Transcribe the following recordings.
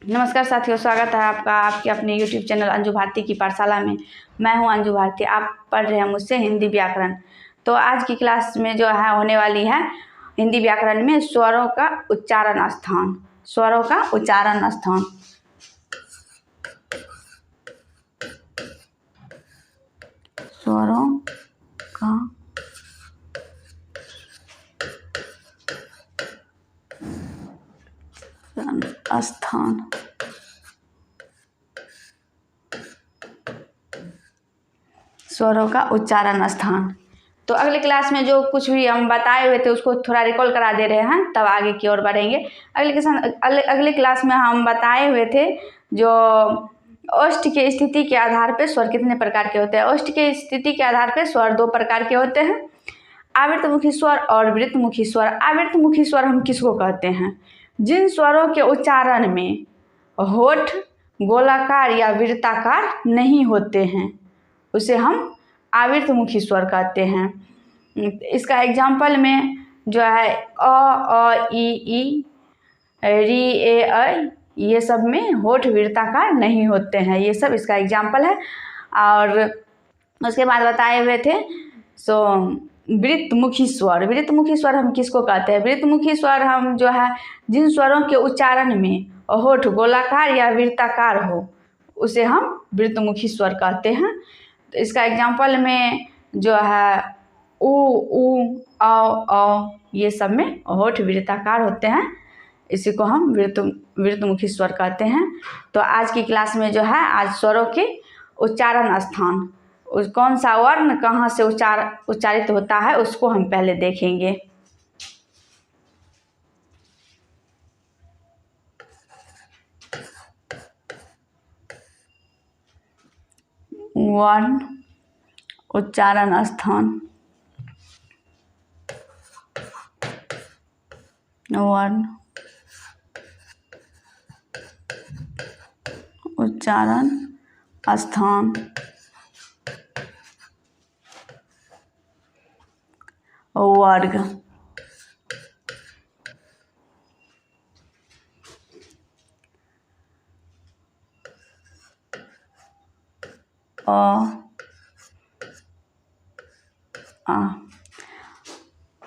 नमस्कार साथियों, स्वागत है आपका आपके अपने YouTube चैनल अंजू भारती की पाठशाला में। मैं हूं अंजू भारती। आप पढ़ रहे हैं मुझसे हिंदी व्याकरण। तो आज की क्लास में जो है होने वाली है हिंदी व्याकरण में स्वरों का उच्चारण स्थान। स्वरों का उच्चारण स्थान। स्वरों का स्थान। स्वरों का उच्चारण स्थान। तो अगले क्लास में जो कुछ भी हम बताए हुए थे उसको थोड़ा रिकॉल करा दे रहे हैं, तब आगे की ओर बढ़ेंगे। अगले क्लास में हम बताए हुए थे जो ओष्ठ की स्थिति के आधार पर स्वर कितने प्रकार के होते हैं। ओष्ठ की स्थिति के आधार पर स्वर दो प्रकार के होते हैं, आवर्तमुखी स्वर और वृत्तमुखी स्वर। आवर्तमुखी स्वर हम किसको कहते हैं? जिन स्वरों के उच्चारण में होठ गोलाकार या वृत्ताकार नहीं होते हैं उसे हम आवर्तमुखी स्वर कहते हैं। इसका एग्जाम्पल में जो है अ ई री ए ऐ, ये सब में होठ वृत्ताकार नहीं होते हैं। ये सब इसका एग्जाम्पल है। और उसके बाद बताए हुए थे सो वृत्तमुखी स्वर। वृत्तमुखी स्वर हम किसको कहते हैं? वृत्तमुखी स्वर हम जो है जिन स्वरों के उच्चारण में होठ गोलाकार या वृत्ताकार हो उसे हम वृत्तमुखी स्वर कहते हैं। तो इसका एग्जाम्पल में जो है उ औ ये सब में होठ वृत्ताकार होते हैं, इसी को हम वृत्तमुखी स्वर कहते हैं। तो आज की क्लास में जो है आज स्वरों के उच्चारण स्थान, कौन सा वर्ण कहाँ से उच्चारित होता है उसको हम पहले देखेंगे। वर्ण उच्चारण स्थान। वर्ण उच्चारण स्थान। वर्ग।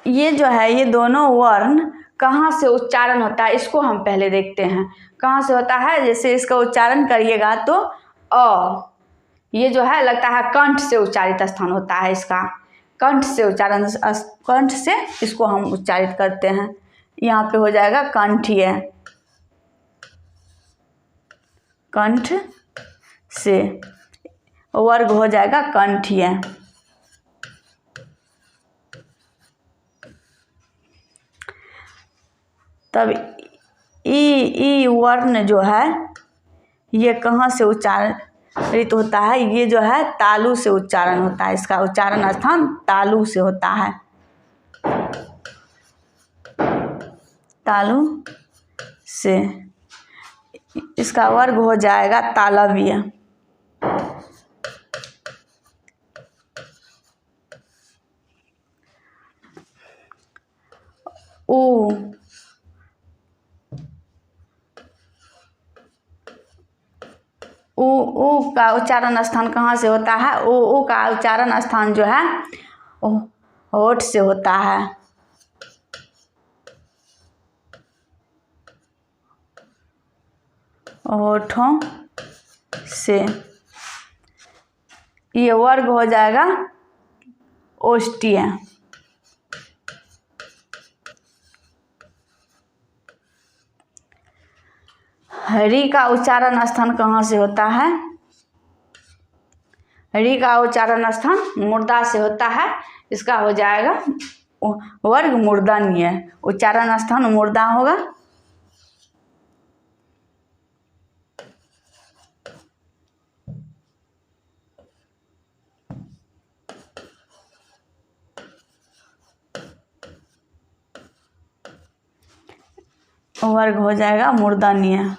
ये जो है ये दोनों वर्ण कहाँ से उच्चारण होता है इसको हम पहले देखते हैं। कहाँ से होता है? जैसे इसका उच्चारण करिएगा तो ये जो है लगता है कंठ से उच्चारित स्थान होता है। इसका कंठ से उच्चारण, कंठ से इसको हम उच्चारित करते हैं। यहाँ पे हो जाएगा कंठीय। कंठ से वर्ग हो जाएगा कंठीय। तब ई वर्ण जो है ये कहाँ से उच्चारित होता है? ये जो है तालु से उच्चारण होता है। इसका उच्चारण स्थान तालु से होता है। तालु से इसका वर्ग हो जाएगा तालव्य। उ का उच्चारण स्थान कहाँ से होता है? उ का उच्चारण स्थान जो है होठ से होता है। होठों से। ये वर्ग हो जाएगा ओष्ठीय। री का उच्चारण स्थान कहाँ से होता है? री का उच्चारण स्थान मूर्धा से होता है। इसका हो जाएगा वर्ग मूर्धन्य। उच्चारण स्थान मूर्धा होगा। वर्ग हो जाएगा मूर्धन्य।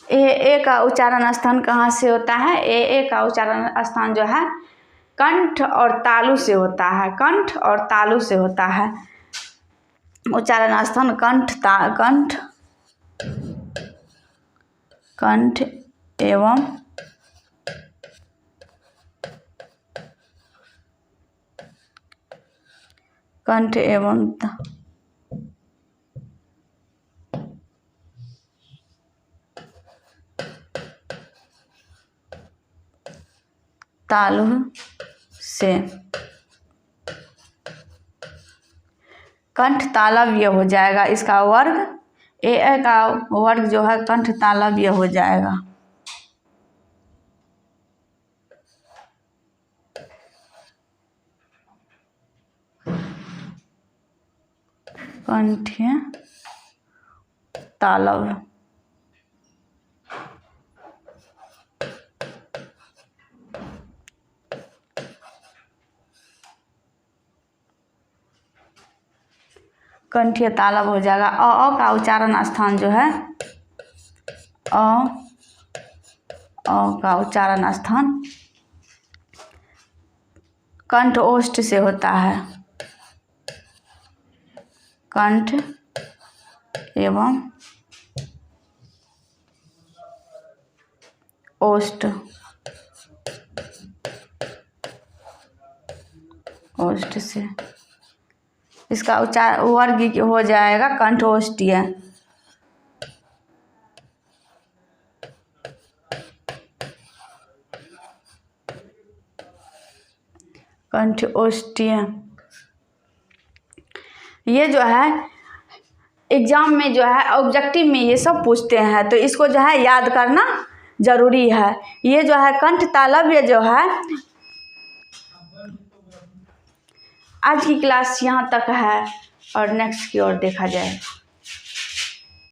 ए का उच्चारण स्थान कहाँ से होता है? ए का उच्चारण स्थान जो है कंठ और तालु से होता है, कंठ और तालु से होता है। उच्चारण स्थान कंठ एवं तालु से कंठ तालव्य हो जाएगा। इसका वर्ग ए का वर्ग जो है कंठ तालव्य हो जाएगा। कंठीय तालव्य कंठीय तालव हो जाएगा। अ का उच्चारण स्थान जो है अ का उच्चारण स्थान कंठ ओष्ठ से होता है, कंठ एवं ओष्ठ से इसका उच्चारण वर्ग हो जाएगा कंठोष्ठीय। कंठोष्ठीय ये जो है एग्जाम में जो है ऑब्जेक्टिव में ये सब पूछते हैं, तो इसको जो है याद करना जरूरी है। ये जो है कंठ तालव्य जो है, आज की क्लास यहाँ तक है और नेक्स्ट की ओर देखा जाए।